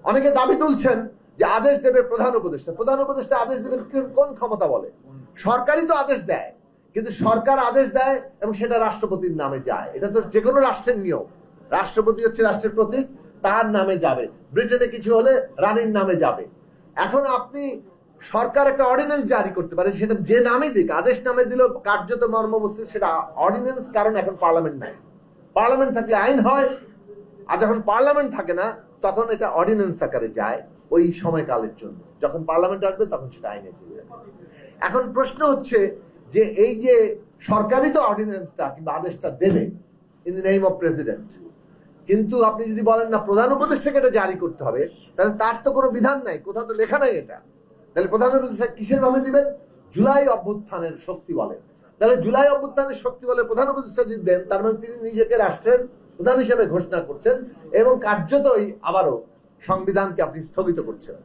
অনেকে দাবি তুলছেন যে আদেশ দেবে প্রধান উপদেষ্টা। প্রধান উপদেষ্টা আদেশ দেবেন কোন ক্ষমতা বলে? সরকারই তো আদেশ দেয়, কিন্তু সরকার আদেশ দেয় এবং সেটা রাষ্ট্রপতির নামে যায়। এটা তো যে কোনো রাষ্ট্রের নিয়ম। রাষ্ট্রপতি হচ্ছে রাষ্ট্রের প্রতীক, তার নামে যাবে। ব্রিটেনে কিছু হলে রানীর নামে যাবে। এখন আপনি সরকার একটা অর্ডিন্যান্স জারি করতে পারে, সেটা যে নামে দিক, আদেশ নামে দিল কার্যত মর্মবস্তু সেটা অর্ডিন্যান্স, কারণ এখন পার্লামেন্ট নাই। পার্লামেন্ট থাকলে আইন হয়, আর যখন পার্লামেন্ট থাকে না তখন এটা অর্ডিন্যান্স আকারে যায় ওই সময়কালের জন্য। যখন পার্লামেন্ট আসবে তখন সেটা আইনে চলে যাবে। এখন প্রশ্ন হচ্ছে যে এই যে সরকারই তো অর্ডিন্যান্সটা কিংবা আদেশটা দেবে in the name of president, কিন্তু আপনি যদি বলেন না প্রধান উপদেষ্টাকে এটা জারি করতে হবে, তাহলে তার তো কোনো বিধান নাই, কোথাও তো লেখা নাই এটা। তাহলে প্রধান উপদেষ্টা কিসের নামে দিবেন? জুলাই অভ্যুত্থানের শক্তি বলে। তাহলে জুলাই অভ্যুত্থানের শক্তি বলে প্রধান উপদেষ্টা যদি দেন, তার মানে তিনি নিজেকে রাষ্ট্রের প্রধান হিসেবে ঘোষণা করছেন এবং কার্যতই আবারও সংবিধানকে আপনি স্থগিত করছেন।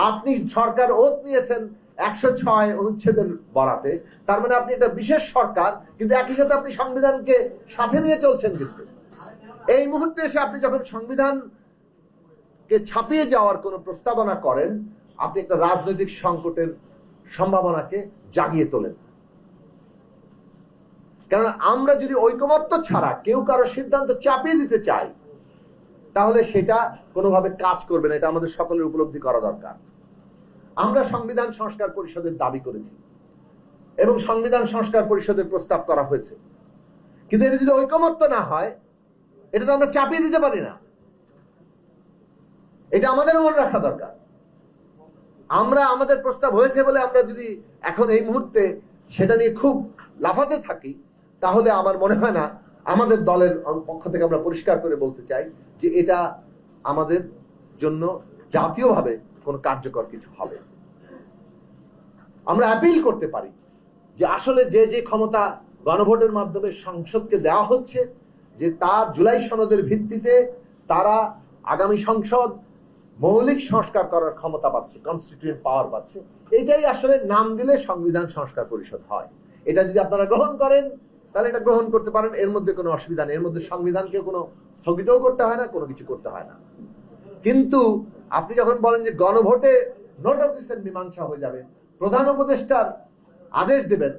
আপনি সরকার ওত নিয়েছেন 106 অনুচ্ছেদের বরাতে, তার মানে আপনি একটা বিশেষ সরকার, কিন্তু একই সাথে আপনি সংবিধানকে সাথে নিয়ে চলছেন। কিন্তু এই মুহূর্তে এসে আপনি যখন সংবিধানকে ছাপিয়ে যাওয়ার কোন প্রস্তাবনা করেন, আপনি একটা রাজনৈতিক সংকটের সম্ভাবনাকে জাগিয়ে তোলেন। কারণ আমরা যদি ঐকমত্য ছাড়া কেউ কারো সিদ্ধান্ত চাপিয়ে দিতে চাই, তাহলে সেটা কোনোভাবে কাজ করবে না। এটা আমাদের সকলের উপলব্ধি করা দরকার। আমরা সংবিধান সংস্কার পরিষদের দাবি করেছি এবং সংবিধান সংস্কার পরিষদের প্রস্তাব করা হয়েছে, কিন্তু এটা যদি ঐকমত্য না হয়, এটা তো আমরা চাপিয়ে দিতে পারি না। এটা আমাদের মনে রাখা দরকার। আমরা আমাদের প্রস্তাব হয়েছে বলে আমরা যদি এখন এই মুহূর্তে সেটা নিয়ে খুব লাফাতে থাকি, তাহলে আমার মনে হয় না, আমাদের দলের পক্ষ থেকে আমরা পরিষ্কার করে বলতে চাই যে এটা আমাদের জন্য জাতীয়ভাবে কোনো কার্যকর কিছু হবে। আমরা অ্যাপিল করতে পারি যে আসলে যে যে ক্ষমতা গণভোটের মাধ্যমে সংসদকে দেওয়া হচ্ছে, যে তার জুলাই সনদের ভিত্তিতে তারা আগামী সংসদ মৌলিক সংস্কার করার ক্ষমতা পাচ্ছে, কনস্টিটিউয়েন্ট পাওয়ার পাচ্ছে। এইটাই আসলে নাম দিলে সংবিধান সংস্কার পরিষদ হয়। এটা যদি আপনারা গ্রহণ করেন, তাহলে এটা গ্রহণ করতে পারেন, এর মধ্যে কোনো অসুবিধা নেই। এর মধ্যে সংবিধানকে কোনো স্থগিতও করতে হয় না, কোনো কিছু করতে হয় না। কিন্তু আপনি যখন বলেন যে গণভোটে নোট অফ ডিসেন্ট মীমাংসা হয়ে যাবে, প্রধান উপদেষ্টার আদেশ দেবেন,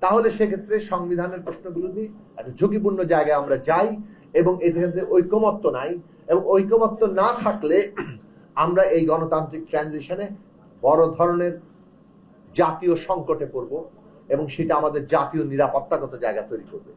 তাহলে সেক্ষেত্রে সংবিধানের প্রশ্নগুলো নিয়ে একটা ঝুঁকিপূর্ণ জায়গায় আমরা যাই এবং এক্ষেত্রে ঐকমত্য নাই। এবং ঐকমত্য না থাকলে আমরা এই গণতান্ত্রিক ট্রানজিশনে বড় ধরনের জাতীয় সংকটে পড়ব এবং সেটা আমাদের জাতীয় নিরাপত্তাগত জায়গা তৈরি করবে।